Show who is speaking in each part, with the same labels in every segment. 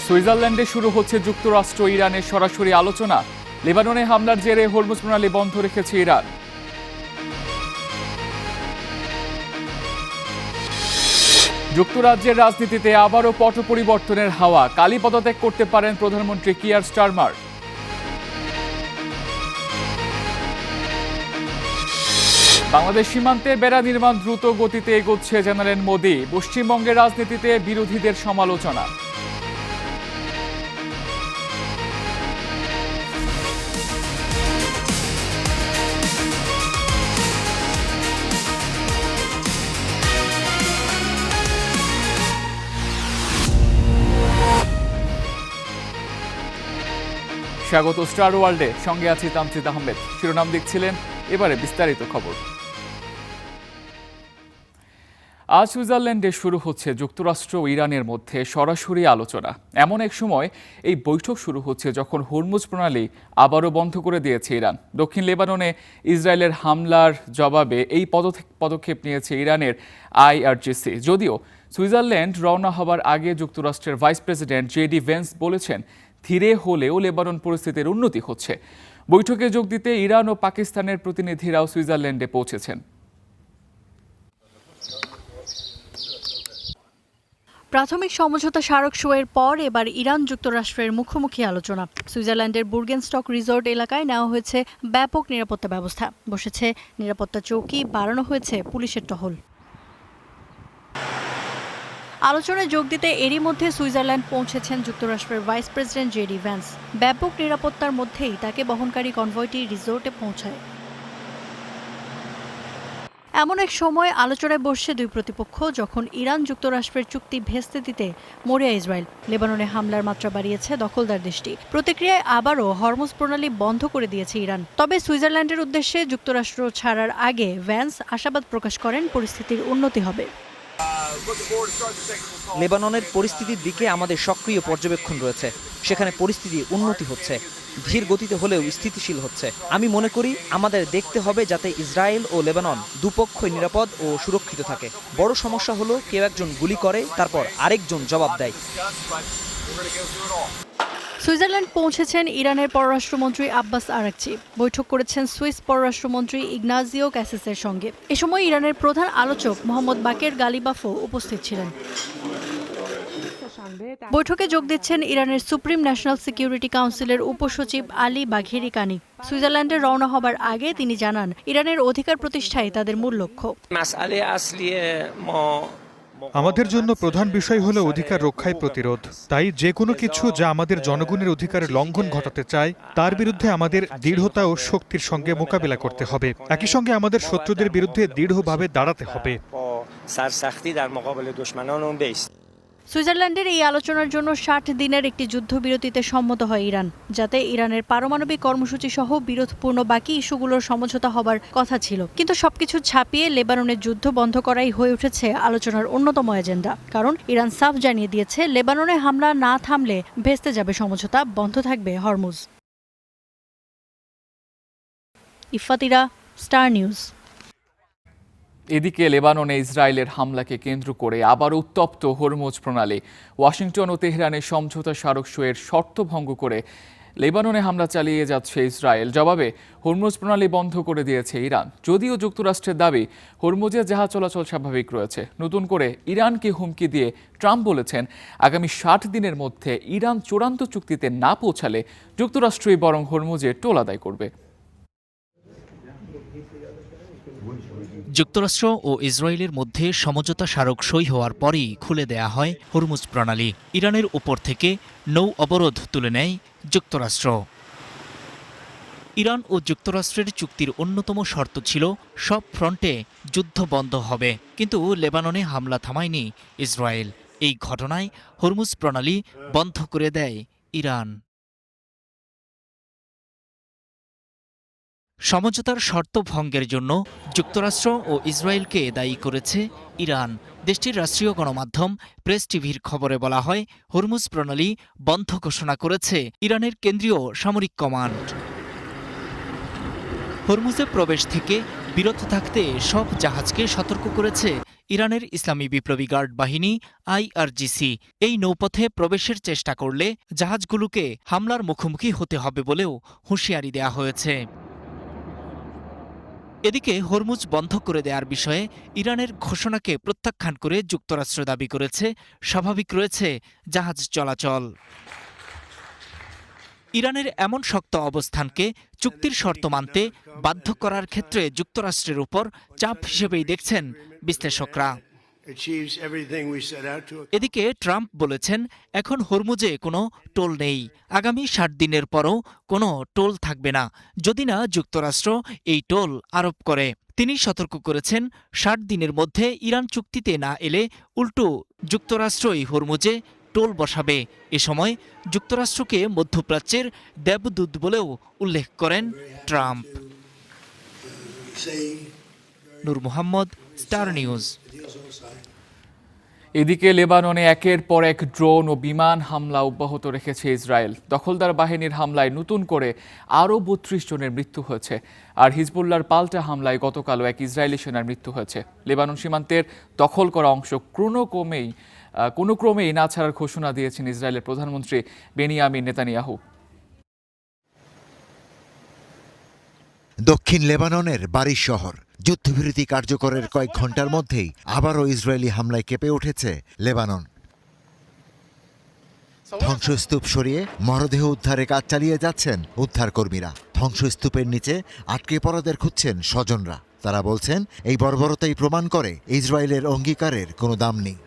Speaker 1: সুইজারল্যান্ডে শুরু হচ্ছে যুক্তরাষ্ট্র ইরানের সরাসরি আলোচনা। লেবাননে হামলার জেরে হরমুজ প্রণালী বন্ধ রেখেছে ইরান। যুক্তরাজ্যের রাজনীতিতে আবারও পট পরিবর্তনের হাওয়া। কালই পদত্যাগ করতে পারেন প্রধানমন্ত্রী কিয়ার স্টারমার। বাংলাদেশ সীমান্তে বেড়া নির্মাণ দ্রুত গতিতে এগোচ্ছে জানালেন মোদি। পশ্চিমবঙ্গের রাজনীতিতে বিরোধীদের সমালোচনা। স্বাগত স্টার ওয়ার্ল্ডে, সঙ্গে আছি তামসিদ আহমেদ। শিরোনাম দেখছিলেন, এবারে বিস্তারিত খবর। আজ সুইজারল্যান্ডে শুরু হচ্ছে যুক্তরাষ্ট্র ও ইরানের মধ্যে সরাসরি আলোচনা। এমন এক সময় এই বৈঠক শুরু হচ্ছে যখন হরমুজ প্রণালী আবারও বন্ধ করে দিয়েছে ইরান। দক্ষিণ লেবাননে ইসরায়েলের হামলার জবাবে এই পদক্ষেপ নিয়েছে ইরানের আইআরজিসি। যদিও সুইজারল্যান্ড রওনা হবার আগে যুক্তরাষ্ট্রের ভাইস প্রেসিডেন্ট জেডি ভেন্স বলেছেন, ধীরে হলেও লেবানন পরিস্থিতির উন্নতি হচ্ছে। বৈঠকে যোগ দিতে ইরান ও পাকিস্তানের প্রতিনিধিরাও সুইজারল্যান্ডে পৌঁছেছেন।
Speaker 2: প্রাথমিক সমঝোতা স্মারক সইয়ের পর এবার ইরান যুক্তরাষ্ট্রের মুখোমুখি আলোচনা। সুইজারল্যান্ডের বুর্গেনস্টক রিসোর্ট এলাকায় নেওয়া হয়েছে ব্যাপক নিরাপত্তা ব্যবস্থা। বসেছে নিরাপত্তা চৌকি, বাড়ানো হয়েছে পুলিশের টহল। আলোচনায় যোগ দিতে এরই মধ্যে সুইজারল্যান্ড পৌঁছেছেন যুক্তরাষ্ট্রের ভাইস প্রেসিডেন্ট জেডি ভ্যান্স। ব্যাপক নিরাপত্তার মধ্যেই তাকে বহনকারী কনভয়টি রিসোর্টে পৌঁছায়। এমন এক সময় আলোচনায় বসছে দুই প্রতিপক্ষ, যখন ইরান যুক্তরাষ্ট্রের চুক্তি ভেস্তে দিতে মরিয়া ইসরায়েল। লেবাননে হামলার মাত্রা বাড়িয়েছে দখলদার দেশটি। প্রতিক্রিয়ায় আবারও হরমুজ প্রণালী বন্ধ করে দিয়েছে ইরান। তবে সুইজারল্যান্ডের উদ্দেশ্যে যুক্তরাষ্ট্র ছাড়ার আগে ভ্যান্স আশাবাদ প্রকাশ করেন পরিস্থিতির উন্নতি হবে।
Speaker 3: লেবাননের পরিস্থিতির দিকে আমাদের সক্রিয় পর্যবেক্ষণ রয়েছে। সেখানে পরিস্থিতির উন্নতি হচ্ছে, ধীর গতিতে হলেও স্থিতিশীল হচ্ছে। আমি মনে করি আমাদের দেখতে হবে যাতে ইসরায়েল ও লেবানন দুপক্ষই নিরাপদ ও সুরক্ষিত থাকে। বড় সমস্যা হলো কেউ একজন গুলি করে, তারপর আরেকজন জবাব দেয়।
Speaker 2: সুইজারল্যান্ড পৌঁছেছেন ইরানের পররাষ্ট্রমন্ত্রী আব্বাস আরাকচি। বৈঠক করেছেন সুইস পররাষ্ট্রমন্ত্রী ইগনাজিও ক্যাসিসের সঙ্গে। এ সময় ইরানের প্রধান আলোচক মোহাম্মদ বাকের গালিবাফও উপস্থিত ছিলেন। বৈঠকে যোগ দিচ্ছেন ইরানের সুপ্রিম ন্যাশনাল সিকিউরিটি কাউন্সিলের উপসচিব আলী বাঘেরি কানি। সুইজারল্যান্ডে রওনা হবার আগে তিনি জানান, ইরানের অধিকার প্রতিষ্ঠাই তাদের মূল লক্ষ্য।
Speaker 4: আমাদের জন্য প্রধান বিষয় হলো অধিকার রক্ষায় প্রতিরোধ। তাই যে কোনো কিছু যা আমাদের জনগণের অধিকারের লঙ্ঘন ঘটাতে চায়, তার বিরুদ্ধে আমাদের দৃঢ়তা ও শক্তির সঙ্গে মোকাবিলা করতে হবে। একই সঙ্গে আমাদের শত্রুদের বিরুদ্ধে দৃঢ়ভাবে দাঁড়াতে হবে।
Speaker 2: সুইজারল্যান্ডের এই আলোচনার জন্য 60 দিনের একটি যুদ্ধবিরতিতে সম্মত হয় ইরান, যাতে ইরানের পারমাণবিক কর্মসূচি সহ বিরোধপূর্ণ বাকি ইস্যুগুলোর সমঝোতা হবার কথা ছিল। কিন্তু সবকিছু ছাপিয়ে লেবাননের যুদ্ধ বন্ধ করাই হয়ে উঠেছে আলোচনার অন্যতম এজেন্ডা। কারণ ইরান সাফ জানিয়ে দিয়েছে, লেবাননে হামলা না থামলে ভেস্তে যাবে সমঝোতা, বন্ধ থাকবে হরমুজ। ইফাতিরা, star news.
Speaker 1: এদিকে লেবাননে ইসরায়েলের হামলাকে কেন্দ্র করে আবার উত্তপ্ত হরমুজ প্রণালী। ওয়াশিংটন ও তেহরানের সমঝোতা স্মারক সইয়ের শর্ত ভঙ্গ করে লেবাননে হামলা চালিয়ে যাচ্ছে ইসরায়েল। জবাবে হরমুজ প্রণালী বন্ধ করে দিয়েছে ইরান। যদিও যুক্তরাষ্ট্রের দাবি, হরমুজে জাহাজ চলাচল স্বাভাবিক রয়েছে। নতুন করে ইরানকে হুমকি দিয়ে ট্রাম্প বলেছেন, আগামী 60 দিনের মধ্যে ইরান চূড়ান্ত চুক্তিতে না পৌঁছালে যুক্তরাষ্ট্রই বরং হরমুজে টোল আদায় করবে।
Speaker 5: যুক্তরাষ্ট্র ও ইসরায়েলের মধ্যে সমঝোতা স্মারক সই হওয়ার পরই খুলে দেয়া হয় হরমুজ প্রণালী। ইরানের উপর থেকে নৌ অবরোধ তুলে নেয় যুক্তরাষ্ট্র। ইরান ও যুক্তরাষ্ট্রের চুক্তির অন্যতম শর্ত ছিল, সব ফ্রন্টে যুদ্ধ বন্ধ হবে। কিন্তু লেবাননে হামলা থামায়নি ইসরায়েল। এই ঘটনায় হরমুজ প্রণালী বন্ধ করে দেয় ইরান। সমঝোতার শর্ত ভঙ্গের জন্য যুক্তরাষ্ট্র ও ইসরায়েলকে দায়ী করেছে ইরান। দেশটির রাষ্ট্রীয় গণমাধ্যম প্রেস টিভির খবরে বলা হয়, হরমুজ প্রণালী বন্ধ ঘোষণা করেছে ইরানের কেন্দ্রীয় সামরিক কমান্ড। হরমুজে প্রবেশ থেকে বিরত থাকতে সব জাহাজকে সতর্ক করেছে ইরানের ইসলামী বিপ্লবী গার্ড বাহিনী IRGC এই নৌপথে প্রবেশের চেষ্টা করলে জাহাজগুলোকে হামলার মুখোমুখি হতে হবে বলেও হুঁশিয়ারি দেয়া হয়েছে। এদিকে হরমুজ বন্ধ করে দেওয়ার বিষয়ে ইরানের ঘোষণাকে প্রত্যাখ্যান করে যুক্তরাষ্ট্র দাবি করেছে স্বাভাবিক রয়েছে জাহাজ চলাচল। ইরানের এমন শক্ত অবস্থানকে চুক্তির শর্ত মানতে বাধ্য করার ক্ষেত্রে যুক্তরাষ্ট্রের উপর চাপ হিসেবেই দেখছেন বিশ্লেষকরা। এদিকে ট্রাম্প বলেছেন, এখন হরমুজে কোনো টোল নেই, আগামী 60 দিনের পরও কোনো টোল থাকবে না যদি না যুক্তরাষ্ট্র এই টোল আরোপ করে। তিনি সতর্ক করেছেন, 60 দিনের মধ্যে ইরান চুক্তিতে না এলে উল্টো যুক্তরাষ্ট্রই হরমুজে টোল বসাবে। এ সময় যুক্তরাষ্ট্রকে মধ্যপ্রাচ্যের দেবদূত বলেও উল্লেখ করেন ট্রাম্প। নূর মোহাম্মদ, স্টার নিউজ।
Speaker 1: এদিকে লেবাননে একের পর এক ড্রোন ও বিমান হামলা অব্যাহত রেখেছে ইসরায়েল। দখলদার বাহিনীর হামলায় নতুন করে আরও 32 জনের মৃত্যু হয়েছে। আর হিজবুল্লাহর পাল্টা হামলায় গতকালও এক ইসরায়েলি সেনার মৃত্যু হয়েছে। লেবানন সীমান্তের দখল করা অংশ কোনো ক্রমেই না ছাড়ার ঘোষণা দিয়েছেন ইসরায়েলের প্রধানমন্ত্রী বেনিয়ামিন নেতানিয়াহু।
Speaker 6: দক্ষিণ লেবাননের বারিশ শহর যুদ্ধবিরতি কার্যকরের কয়েক ঘন্টার মধ্যেই আবারও ইসরায়েলি হামলায় কেঁপে উঠেছে লেবানন। ধ্বংসস্তূপ সরিয়ে মরদেহ উদ্ধারে কাজ চালিয়ে যাচ্ছেন উদ্ধারকর্মীরা। ধ্বংসস্তূপের নিচে আটকে পড়াদের খুঁজছেন স্বজনরা। তারা বলছেন, এই বর্বরতাই প্রমাণ করে ইসরায়েলের অঙ্গীকারের কোনো দাম নেই।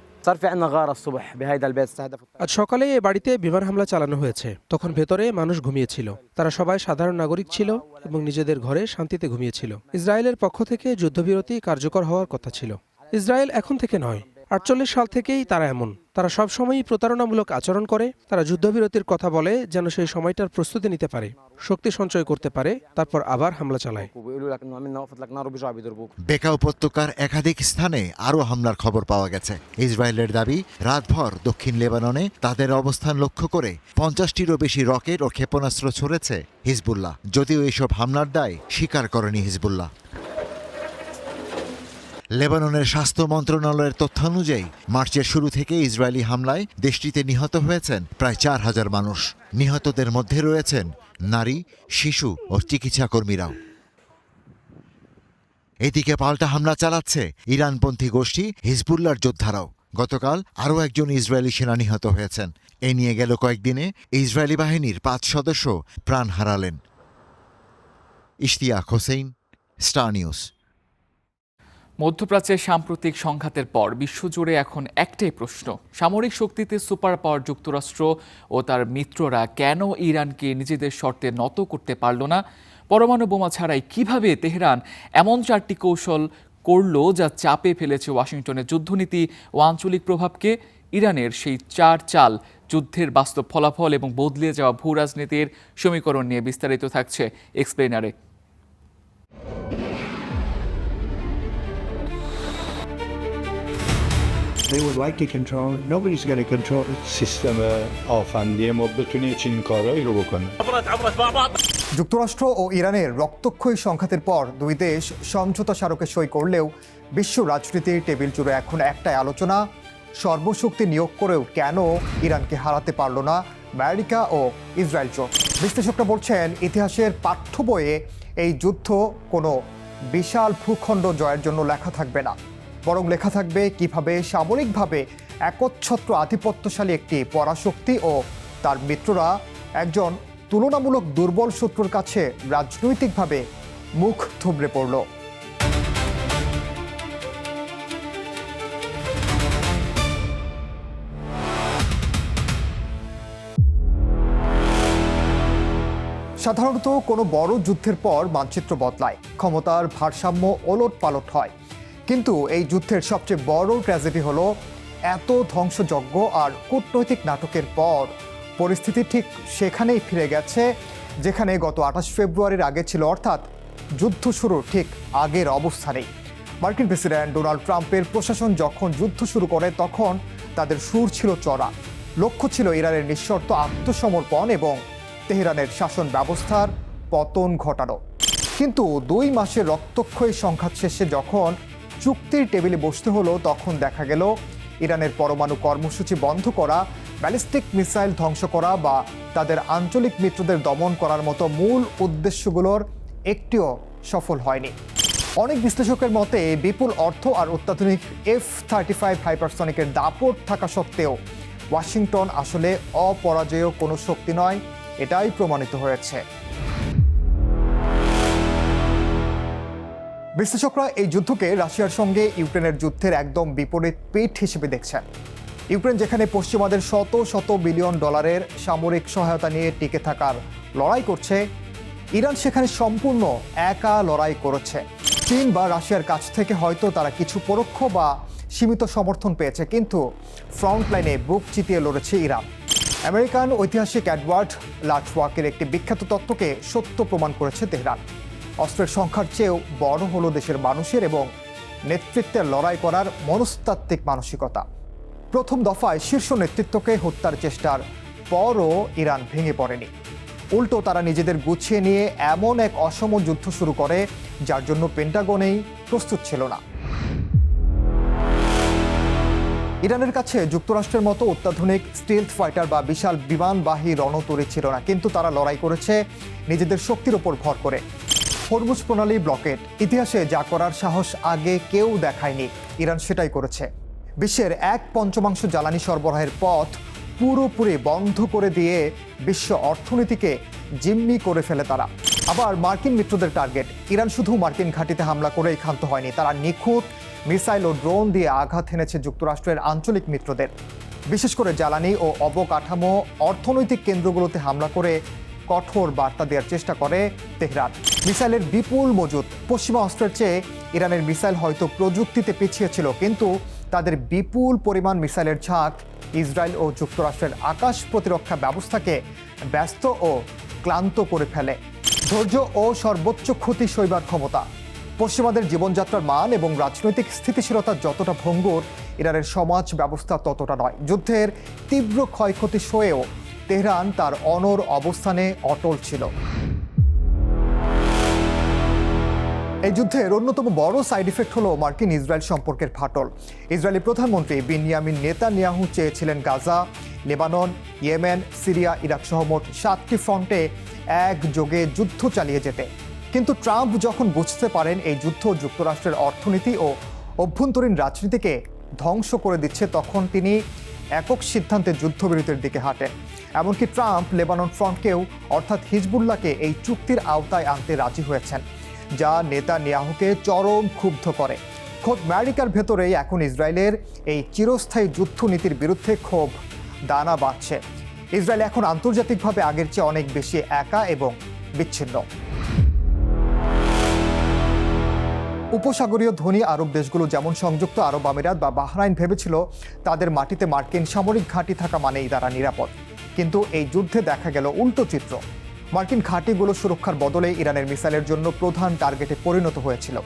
Speaker 7: আজ সকালে এ বাড়িতে বিমান হামলা চালানো হয়েছে। তখন ভেতরে মানুষ ঘুমিয়েছিল। তারা সবাই সাধারণ নাগরিক ছিল এবং নিজেদের ঘরে শান্তিতে ঘুমিয়েছিল। ইসরায়েলের পক্ষ থেকে যুদ্ধবিরতি কার্যকর হওয়ার কথা ছিল। ইসরায়েল এখন থেকে নয়, 48 সাল থেকেই তারা এমন। তারা সবসময়ই প্রতারণামূলক আচরণ করে। তারা যুদ্ধবিরতির কথা বলে যেন সেই সময়টার প্রস্তুতি নিতে পারে, শক্তি সঞ্চয় করতে পারে, তারপর আবার হামলা চালায়।
Speaker 6: বেকা উপত্যকার একাধিক স্থানে আরও হামলার খবর পাওয়া গেছে। ইসরায়েলের দাবি, রাতভর দক্ষিণ লেবাননে তাদের অবস্থান লক্ষ্য করে 50টিরও বেশি রকেট ও ক্ষেপণাস্ত্র ছুড়েছে হিজবুল্লাহ। যদিও এসব হামলার দায় স্বীকার করেনি হিজবুল্লাহ। লেবাননের স্বাস্থ্য মন্ত্রণালয়ের তথ্যানুযায়ী মার্চের শুরু থেকে ইসরায়েলি হামলায় দেশটিতে নিহত হয়েছেন প্রায় 4000 মানুষ। নিহতদের মধ্যে রয়েছেন নারী, শিশু ও চিকিৎসা কর্মীরাও। এদিকে পাল্টা হামলা চালাচ্ছে ইরানপন্থী গোষ্ঠী হিজবুল্লাহর যোদ্ধারাও। গতকাল আরও একজন ইসরায়েলি সেনা নিহত হয়েছেন। এ নিয়ে গেল কয়েকদিনে ইসরায়েলি বাহিনীর 5 সদস্য প্রাণ হারালেন। Ishtiaq Hossain, star news.
Speaker 1: মধ্যপ্রাচ্যের সাম্প্রতিক সংঘাতের পর বিশ্বজুড়ে এখন একটাই প্রশ্ন, সামরিক শক্তিতে সুপার পাওয়ার যুক্তরাষ্ট্র ও তার মিত্ররা কেন ইরানকে নিজেদের শর্তে নত করতে পারল না? পরমাণু বোমা ছাড়াই কিভাবে তেহরান এমন 4টি কৌশল করল যা চাপে ফেলেছে ওয়াশিংটনের যুদ্ধনীতি ও আঞ্চলিক প্রভাবকে? ইরানের সেই 4 চাল, যুদ্ধের বাস্তব ফলাফল এবং বদলে যাওয়া ভূ রাজনীতির সমীকরণ নিয়ে বিস্তারিত থাকছে এক্সপ্লেনারে।
Speaker 8: They would like to control it. Nobody's going to control it.
Speaker 9: سیستم آفندی ما بتونه چنین کارهایی رو بکنه.
Speaker 10: যুক্তরাষ্ট্র ও ইরানের রক্তক্ষয়ী সংঘাতের পর দুই দেশ সমঝোতা স্মারকে সই করলেও বিশ্ব রাজনীতির টেবিল জুড়ে এখন একটাই আলোচনা, সর্বশক্তি নিয়োগ করেও কেন ইরানকে হারাতে পারল না আমেরিকা ও ইসরায়েল জোট। বিশ্লেষকরা বলছেন, ইতিহাসের পাঠ্য বইয়ে এই যুদ্ধ কোনো বিশাল ভূখণ্ড জয়ের জন্য লেখা থাকবে না, বরং লেখা থাকবে কিভাবে সামরিকভাবে একচ্ছত্র আধিপত্যশালী একটি পরাশক্তি ও তার মিত্ররা একজন তুলনামূলক দুর্বল শত্রুর কাছে রাজনৈতিকভাবে মুখ থুবড়ে পড়ল। সাধারণত কোনো বড় যুদ্ধের পর মানচিত্র বদলায়, ক্ষমতার ভারসাম্য ওলট পালট হয়। কিন্তু এই যুদ্ধের সবচেয়ে বড় ট্র্যাজেডি হলো, এত ধ্বংসযজ্ঞ আর কূটনৈতিক নাটকের পর পরিস্থিতি ঠিক সেখানেই ফিরে গেছে যেখানে গত 28 ফেব্রুয়ারির আগে ছিল, অর্থাৎ যুদ্ধ শুরুর ঠিক আগের অবস্থানেই। মার্কিন প্রেসিডেন্ট ডোনাল্ড ট্রাম্পের প্রশাসন যখন যুদ্ধ শুরু করে তখন তাদের সুর ছিল চড়া। লক্ষ্য ছিল ইরানের নিঃশর্ত আত্মসমর্পণ এবং তেহরানের শাসন ব্যবস্থার পতন ঘটানো। কিন্তু 2 মাসের রক্তক্ষয়ী সংঘাত শেষে যখন চুক্তির টেবিলে বসতে হলো তখন দেখা গেল ইরানের পরমাণু কর্মসূচি বন্ধ করা, ব্যালিস্টিক মিসাইল ধ্বংস করা বা তাদের আঞ্চলিক মিত্রদের দমন করার মতো মূল উদ্দেশ্যগুলোর একটিও সফল হয়নি। অনেক বিশ্লেষকের মতে বিপুল অর্থ আর অত্যাধুনিক F-35 হাইপারসনিকের দাপট থাকা সত্ত্বেও ওয়াশিংটন আসলে অপরাজেয় কোনো শক্তি নয়, এটাই প্রমাণিত হয়েছে। বিশ্লেষকরা এই যুদ্ধকে রাশিয়ার সঙ্গে ইউক্রেনের যুদ্ধের একদম বিপরীত পিঠ হিসেবে দেখছেন। ইউক্রেন যেখানে পশ্চিমাদের শত শত বিলিয়ন ডলারের সামরিক সহায়তা নিয়ে টিকে থাকার লড়াই করছে, ইরান সেখানে সম্পূর্ণ একা লড়াই করেছে। চীন বা রাশিয়ার কাছ থেকে হয়তো তারা কিছু পরোক্ষ বা সীমিত সমর্থন পেয়েছে, কিন্তু ফ্রন্ট লাইনে বুক চিতিয়ে লড়েছে ইরান। আমেরিকান ঐতিহাসিক এডওয়ার্ড লাটওয়াকের একটি বিখ্যাত তত্ত্বকে সত্য প্রমাণ করেছে তেহরান। অস্ত্রের সংখ্যার চেয়েও বড় হলো দেশের মানুষের এবং নেতৃত্বের লড়াই করার মনস্তাত্ত্বিক মানসিকতা। প্রথম দফায় শীর্ষ নেতৃত্বকে হত্যার চেষ্টার পরও ইরান ভেঙে পড়েনি। উল্টো তারা নিজেদের গুছিয়ে নিয়ে এমন এক অসম যুদ্ধ শুরু করে যার জন্য পেন্টাগনেই প্রস্তুত ছিল না। ইরানের কাছে যুক্তরাষ্ট্রের মতো অত্যাধুনিক স্টিলথ ফাইটার বা বিশাল বিমানবাহী রণতরী ছিল না, কিন্তু তারা লড়াই করেছে নিজেদের শক্তির ওপর ভর করে। হরমুজ প্রণালী ব্লকেড, ইতিহাসে যা করার সাহস আগে কেউ দেখায়নি, ইরান সেটাই করেছে। বিশ্বের 1/5 জ্বালানি সরবরাহের পথ পুরোপুরি বন্ধ করে দিয়ে বিশ্ব অর্থনীতিকে জিম্মি করে ফেলে তারা। আবার মার্কিন মিত্রদের টার্গেট, ইরান শুধু মার্কিন ঘাঁটিতে হামলা করেই ক্ষান্ত হয়নি, তারা নিখুঁত মিসাইল ও ড্রোন দিয়ে আঘাত হেনেছে যুক্তরাষ্ট্রের আঞ্চলিক মিত্রদের। বিশেষ করে জ্বালানি ও অবকাঠামো অর্থনৈতিক কেন্দ্রগুলোতে হামলা করে কঠোর বার্তা দেওয়ার চেষ্টা করে তেহরান। মিসাইলের বিপুল মজুদ, পশ্চিমা অস্ত্রের চেয়ে ইরানের মিসাইল হয়তো প্রযুক্তিতে পিছিয়ে ছিল, কিন্তু তাদের বিপুল পরিমাণ মিসাইলের ঝাঁক ইসরায়েল ও যুক্তরাষ্ট্রের আকাশ প্রতিরক্ষা ব্যবস্থাকে ব্যস্ত ও ক্লান্ত করে ফেলে। ধৈর্য ও সর্বোচ্চ ক্ষতি সইবার ক্ষমতা, পশ্চিমাদের জীবনযাত্রার মান এবং রাজনৈতিক স্থিতিশীলতা যতটা ভঙ্গুর, ইরানের সমাজ ব্যবস্থা ততটা নয়। যুদ্ধের তীব্র ক্ষয়ক্ষতি সয়েও তেহরান তার অনড় অবস্থানে অটল ছিল। এই যুদ্ধের অন্যতম বড় সাইড ইফেক্ট হলো মার্কিন ইসরায়েল সম্পর্কের ফাটল। ইসরায়েলি প্রধানমন্ত্রী বিনয়ামিন নেতানিয়াহু চেয়েছিলেন Gaza, Lebanon, Yemen, Syria, Iraq সহ মোট 7টি ফ্রন্টে একযোগে যুদ্ধ চালিয়ে যেতে। কিন্তু ট্রাম্প যখন বুঝতে পারেন এই যুদ্ধ যুক্তরাষ্ট্রের অর্থনীতি ও অভ্যন্তরীণ রাজনীতিকে ধ্বংস করে দিচ্ছে, তখন তিনি একক সিদ্ধান্তে যুদ্ধবিরতির দিকে হাঁটেন। এমনকি ট্রাম্প লেবানন ফ্রন্টকেও অর্থাৎ হিজবুল্লাহকে এই চুক্তির আওতায় আনতে রাজি হয়েছেন, যা নেতানিয়াহুকে চরম ক্ষুব্ধ করে। খোদ আমেরিকার ভেতরেই এখন ইসরায়েলের এই চিরস্থায়ী যুদ্ধনীতির বিরুদ্ধে ক্ষোভ দানা বাঁধছে। ইসরায়েল এখন আন্তর্জাতিকভাবে আগের চেয়ে অনেক বেশি একা এবং বিচ্ছিন্ন। উপসাগরীয় ধনী আরব দেশগুলো যেমন সংযুক্ত আরব আমিরাত বা বাহরাইন ভেবেছিল তাদের মাটিতে মার্কিন সামরিক ঘাঁটি থাকা মানেই তারা নিরাপদ, কিন্তু এই যুদ্ধে দেখা গেল উল্টো চিত্র। মার্কিন ঘাঁটিগুলো সুরক্ষার বদলে ইরানের মিসাইলের জন্য প্রধান টার্গেটে পরিণত হয়েছিল,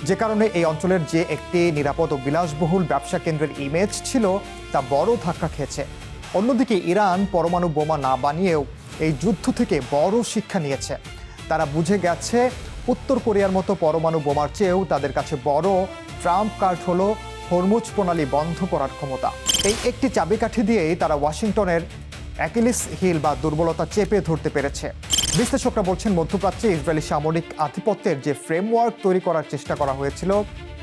Speaker 10: যে কারণে এই অঞ্চলের যে একটি নিরাপদ ও বিলাসবহুল ব্যবসা কেন্দ্রের ইমেজ ছিল তা বড় ধাক্কা খেয়েছে। অন্যদিকে ইরান পরমাণু বোমা না বানিয়েও এই যুদ্ধ থেকে বড় শিক্ষা নিয়েছে। তারা বুঝে গেছে উত্তর কোরিয়ার মতো পরমাণু বোমার চেয়েও তাদের কাছে বড় ট্রাম্প কার্ড হলো হরমুজ প্রণালী বন্ধ করার ক্ষমতা। এই একটি চাবিকাঠি দিয়েই তারা ওয়াশিংটনের অ্যাকিলিস হিল বা দুর্বলতা চেপে ধরতে পেরেছে। বিশ্লেষকরা বলছেন মধ্যপ্রাচ্যে ইসরায়েলি সামরিক আধিপত্যের যে ফ্রেমওয়ার্ক তৈরি করার চেষ্টা করা হয়েছিল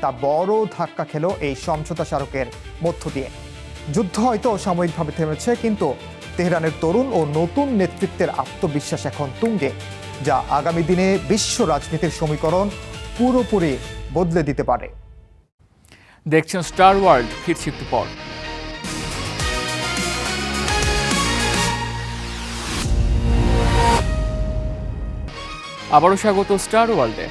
Speaker 10: তা বড় ধাক্কা খেল এই সমঝোতা স্মারকের মধ্য দিয়ে। যুদ্ধ হয়তো সাময়িকভাবে থেমেছে, কিন্তু তেহরানের তরুণ ও নতুন নেতৃত্বের আত্মবিশ্বাস এখন তুঙ্গে, যা আগামী দিনে বিশ্ব রাজনীতির সমীকরণ পুরোপুরি বদলে দিতে পারে।
Speaker 1: দেখছেন স্টার ওয়ার্ল্ড, ফিরছি একটু পর। আবারও স্বাগত স্টার ওয়ার্ল্ডে।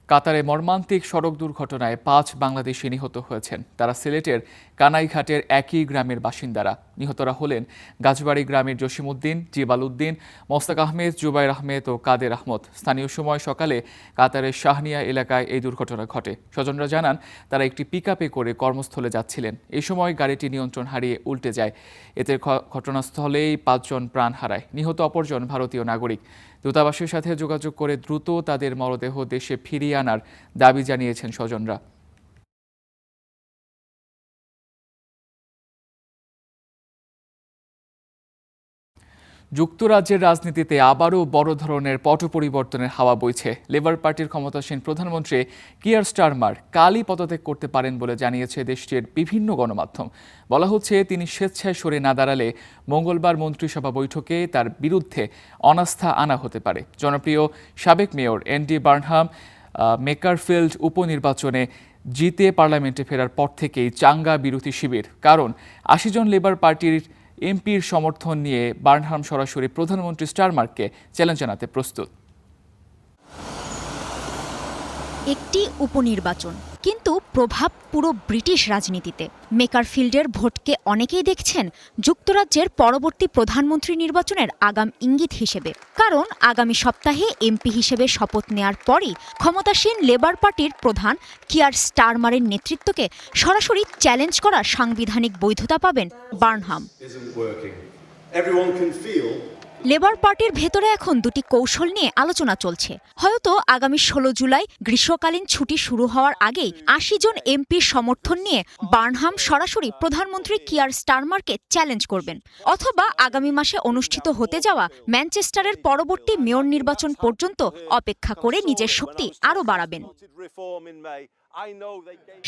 Speaker 1: কাতারে মর্মান্তিক সড়ক দুর্ঘটনায় 5 বাংলাদেশি নিহত হয়েছেন। তারা সিলেটের কানাইঘাটের একই গ্রামের বাসিন্দারা। নিহতরা হলেন গাছবাড়ি গ্রামের জসিমউদ্দিন, জিবাল উদ্দিন, মোস্তাক আহমেদ, জুবাইর আহমেদ ও কাদের আহমদ। স্থানীয় সময় সকালে কাতারের শাহনিয়া এলাকায় এই দুর্ঘটনা ঘটে। স্বজনরা জানান তারা একটি পিকআপে করে কর্মস্থলে যাচ্ছিলেন। এই সময় গাড়িটি নিয়ন্ত্রণ হারিয়ে উল্টে যায়। এতে ঘটনাস্থলেই 5 জন প্রাণ হারায়। নিহত অপরজন ভারতীয় নাগরিক। দূতাবাসের সাথে যোগাযোগ করে দ্রুত তাদের মরদেহ দেশে ফিরিয়ে আনার দাবি জানিয়েছেন স্বজনরা। যুক্তরাজ্যের রাজনীতিতে আবারও বড় ধরনের পট পরিবর্তনের হাওয়া বইছে। লেবার পার্টির ক্ষমতাসীন প্রধানমন্ত্রী কিয়ার স্টারমার কালই পদত্যাগ করতে পারেন বলে জানিয়েছে দেশটির বিভিন্ন গণমাধ্যম। বলা হচ্ছে তিনি স্বেচ্ছায় সরে না দাঁড়ালে মঙ্গলবার মন্ত্রিসভা বৈঠকে তার বিরুদ্ধে অনাস্থা আনা হতে পারে। জনপ্রিয় সাবেক মেয়র অ্যান্ডি বার্নহাম মেকারফিল্ড উপনির্বাচনে জিতে পার্লামেন্টে ফেরার পর থেকেই চাঙ্গা বিরোধী শিবির। কারণ 80 জন লেবার পার্টির এমপির সমর্থন নিয়ে বার্নহাম সরাসরি প্রধানমন্ত্রী স্টারমারকে চ্যালেঞ্জ জানাতে প্রস্তুত।
Speaker 11: একটি উপনির্বাচন, কিন্তু প্রভাব পুরো ব্রিটিশ রাজনীতিতে। মেকারফিল্ডের ভোটকে অনেকেই দেখছেন যুক্তরাজ্যের পরবর্তী প্রধানমন্ত্রী নির্বাচনের আগাম ইঙ্গিত হিসেবে। কারণ আগামী সপ্তাহে এমপি হিসেবে শপথ নেয়ার পরই ক্ষমতাসীন লেবার পার্টির প্রধান কিয়ার স্টারমারের নেতৃত্বকে সরাসরি চ্যালেঞ্জ করার সাংবিধানিক বৈধতা পাবেন বার্নহাম। লেবার পার্টির ভেতরে এখন দুটি কৌশল নিয়ে আলোচনা চলছে। হয়তো আগামী 16 জুলাই গ্রীষ্মকালীন ছুটি শুরু হওয়ার আগেই 80 জন এমপির সমর্থন নিয়ে বার্নহাম সরাসরি প্রধানমন্ত্রী কিয়ার স্টারমারকে চ্যালেঞ্জ করবেন, অথবা আগামী মাসে অনুষ্ঠিত হতে যাওয়া ম্যানচেস্টারের পরবর্তী মেয়র নির্বাচন পর্যন্ত অপেক্ষা করে নিজের শক্তি আরও বাড়াবেন।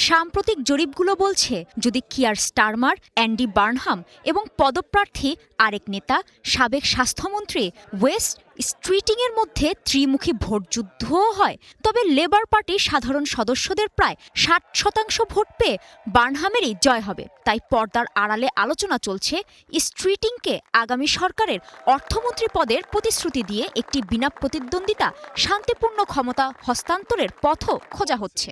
Speaker 11: সাম্প্রতিক জরিপগুলো বলছে যদি কিয়ার স্টারমার, অ্যান্ডি বার্নহাম এবং পদপ্রার্থী আরেক নেতা সাবেক স্বাস্থ্যমন্ত্রী ওয়েস্ট স্ট্রিটিংয়ের মধ্যে ত্রিমুখী ভোটযুদ্ধও হয়, তবে লেবার পার্টির সাধারণ সদস্যদের প্রায় 60% ভোট পেয়ে বার্নহামেরই জয় হবে। তাই পর্দার আড়ালে আলোচনা চলছে স্ট্রিটিংকে আগামী সরকারের অর্থমন্ত্রী পদের প্রতিশ্রুতি দিয়ে একটি বিনা প্রতিদ্বন্দ্বিতা শান্তিপূর্ণ ক্ষমতা হস্তান্তরের পথও খোঁজা হচ্ছে।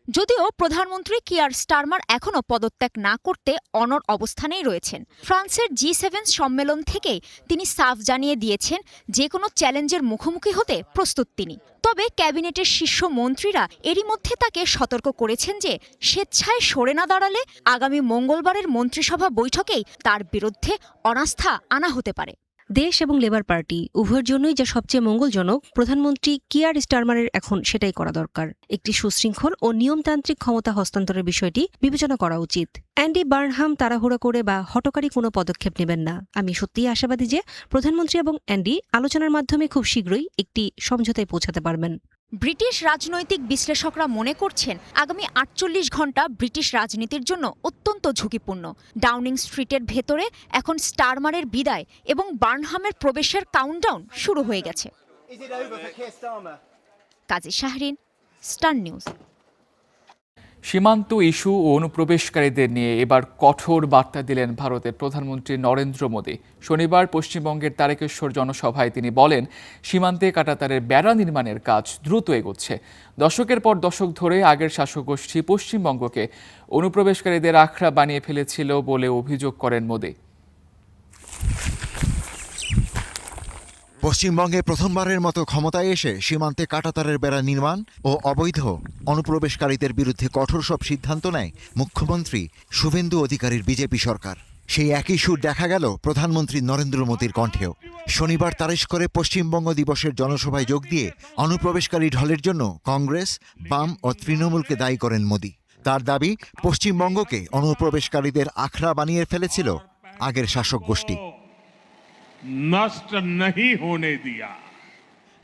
Speaker 11: যদিও প্রধানমন্ত্রী কিয়ার স্টারমার এখনও পদত্যাগ না করতে অনড় অবস্থানেই রয়েছেন। ফ্রান্সের G7 সম্মেলন থেকেই তিনি সাফ জানিয়ে দিয়েছেন যে কোনো চ্যালেঞ্জের মুখোমুখি হতে প্রস্তুত তিনি। তবে ক্যাবিনেটের শীর্ষ মন্ত্রীরা এরই মধ্যে তাকে সতর্ক করেছেন যে স্বেচ্ছায় সরে না দাঁড়ালে আগামী মঙ্গলবারের মন্ত্রিসভা বৈঠকেই তার বিরুদ্ধে অনাস্থা আনা হতে পারে।
Speaker 12: দেশ এবং লেবার পার্টি উভয়ের জন্যই যা সবচেয়ে মঙ্গলজনক, প্রধানমন্ত্রী কিয়ার স্টারমারের এখন সেটাই করা দরকার। একটি সুশৃঙ্খল ও নিয়মতান্ত্রিক ক্ষমতা হস্তান্তরের বিষয়টি বিবেচনা করা উচিত। অ্যান্ডি বার্নহাম তাড়াহুড়া করে বা হঠকারী কোনো পদক্ষেপ নেবেন না। আমি সত্যিই আশাবাদী যে প্রধানমন্ত্রী এবং অ্যান্ডি আলোচনার মাধ্যমে খুব শীঘ্রই একটি সমঝোতায় পৌঁছাতে পারবেন।
Speaker 11: ব্রিটিশ রাজনৈতিক বিশ্লেষকরা মনে করছেন আগামী 48 ঘণ্টা ব্রিটিশ রাজনীতির জন্য অত্যন্ত ঝুঁকিপূর্ণ। ডাউনিং স্ট্রিটের ভেতরে এখন স্টারমারের বিদায় এবং বার্নহামের প্রবেশের কাউন্টডাউন শুরু হয়ে গেছে। কাজী শাহরিন, স্টার নিউজ।
Speaker 1: সীমান্ত ইস্যু ও অনুপ্রবেশকারীদের নিয়ে এবার কঠোর বার্তা দিলেন ভারতের প্রধানমন্ত্রী নরেন্দ্র মোদী। শনিবার পশ্চিমবঙ্গের তারকেশ্বর জনসভায় তিনি বলেন, সীমান্তে কাঁটাতারের বেড়া নির্মাণের কাজ দ্রুত এগোচ্ছে। দশকের পর দশক ধরে আগের শাসক গোষ্ঠী পশ্চিমবঙ্গকে অনুপ্রবেশকারীদের আখড়া বানিয়ে ফেলেছিল বলে অভিযোগ করেন মোদী।
Speaker 6: পশ্চিমবঙ্গে প্রথমবারের মতো ক্ষমতায় এসে সীমান্তে কাঁটাতারের বেড়া নির্মাণ ও অবৈধ অনুপ্রবেশকারীদের বিরুদ্ধে কঠোর সব সিদ্ধান্ত নেয় মুখ্যমন্ত্রী শুভেন্দু অধিকারীর বিজেপি সরকার। সেই একই সুর দেখা গেল প্রধানমন্ত্রী নরেন্দ্র মোদীর কণ্ঠেও। শনিবার তারিশকরে পশ্চিমবঙ্গ দিবসের জনসভায় যোগ দিয়ে অনুপ্রবেশকারী ঢলের জন্য কংগ্রেস, বাম ও তৃণমূলকে দায়ী করেন মোদী। তার দাবি, পশ্চিমবঙ্গকে অনুপ্রবেশকারীদের আখড়া বানিয়ে ফেলেছিল আগের শাসক গোষ্ঠী।
Speaker 13: নষ্ট नहीं होने दिया।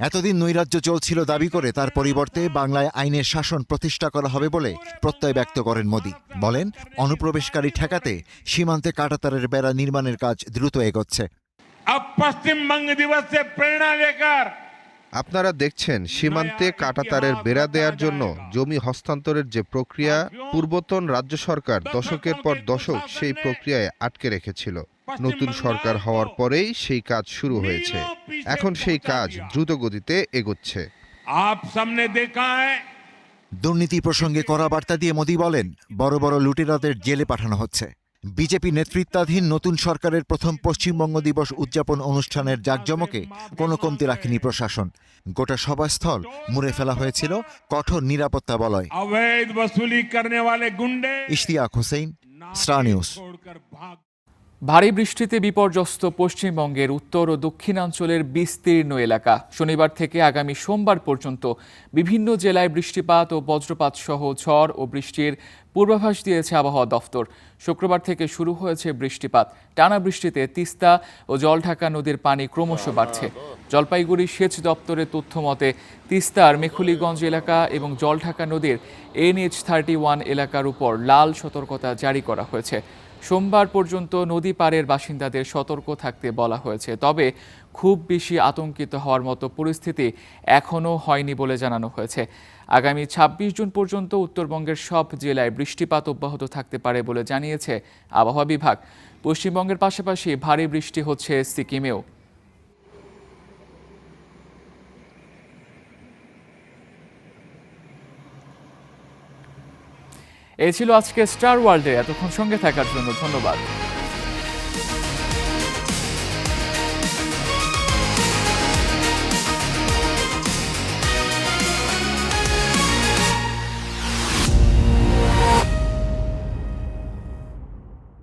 Speaker 6: এতদিন নৈরাজ্য চলছিল দাবি করে তার পরিবর্তে বাংলায় আইনের শাসন প্রতিষ্ঠা করা হবে বলে প্রত্যয় ব্যক্ত করেন মোদী। বলেন, অনুপ্রবেশকারী ঠেকাতে সীমান্তে কাঁটাতারের বেড়া নির্মাণের কাজ দ্রুত এগোচ্ছে।
Speaker 13: अब पश्चिम बंग दिवस से प्रेरणा लेकर
Speaker 14: আপনারা দেখছেন সীমান্তে কাঁটাতারের বেড়া দেওয়ার জন্য জমি হস্তান্তরের যে প্রক্রিয়া পূর্বতন রাজ্য সরকার দশকের পর দশক সেই প্রক্রিয়ায় আটকে রেখেছিল। নতুন সরকার হওয়ার পরেই সেই কাজ শুরু হয়েছে। এখন সেই কাজ দ্রুত গতিতে এগোচ্ছে।
Speaker 6: দুর্নীতি প্রসঙ্গে কড়া বার্তা দিয়ে মোদী বলেন, বড় বড় লুটেরাদের জেলে পাঠানো হচ্ছে। বিজেপি নেতৃত্বাধীন নতুন সরকারের প্রথম পশ্চিমবঙ্গ দিবস উদযাপন অনুষ্ঠানের জাঁকজমকে কোনো কমতি রাখেনি প্রশাসন। গোটা সভাস্থল মুড়ে ফেলা হয়েছিল কঠোর নিরাপত্তা বলয়।
Speaker 13: अवैध वसूली करने वाले गुंडे
Speaker 6: ইশতিয়াক হোসেন, স্টার নিউজ।
Speaker 1: ভারী বৃষ্টিতে বিপর্যস্ত পশ্চিমবঙ্গের উত্তর ও দক্ষিণাঞ্চলের বিস্তীর্ণ এলাকা। শনিবার থেকে আগামী সোমবার পর্যন্ত বিভিন্ন জেলায় বৃষ্টিপাত ও বজ্রপাত সহ ঝড় ও বৃষ্টির পূর্বাভাস দিয়েছে আবহাওয়া দফতর। শুক্রবার থেকে শুরু হয়েছে বৃষ্টিপাত। টানা বৃষ্টিতে তিস্তা ও জলঢাকা নদীর পানি ক্রমশ বাড়ছে। জলপাইগুড়ি সেচ দপ্তরের তথ্য মতে তিস্তার মেখুলিগঞ্জ এলাকা এবং জলঢাকা নদীর NH-31 এলাকার উপর লাল সতর্কতা জারি করা হয়েছে। সোমবার পর্যন্ত নদী পাড়ের বাসিন্দাদের সতর্ক থাকতে বলা হয়েছে। তবে খুব বেশি আতঙ্কিত হওয়ার মতো পরিস্থিতি এখনও হয়নি বলে জানানো হয়েছে। আগামী ২৬ জুন পর্যন্ত উত্তরবঙ্গের সব জেলায় বৃষ্টিপাত অব্যাহত থাকতে পারে বলে জানিয়েছে আবহাওয়া বিভাগ। পশ্চিমবঙ্গের পাশাপাশি ভারী বৃষ্টি হচ্ছে সিকিমেও। এই ছিল আজকে স্টার ওয়ার্ল্ডে। এতক্ষণ সঙ্গে থাকার জন্য ধন্যবাদ।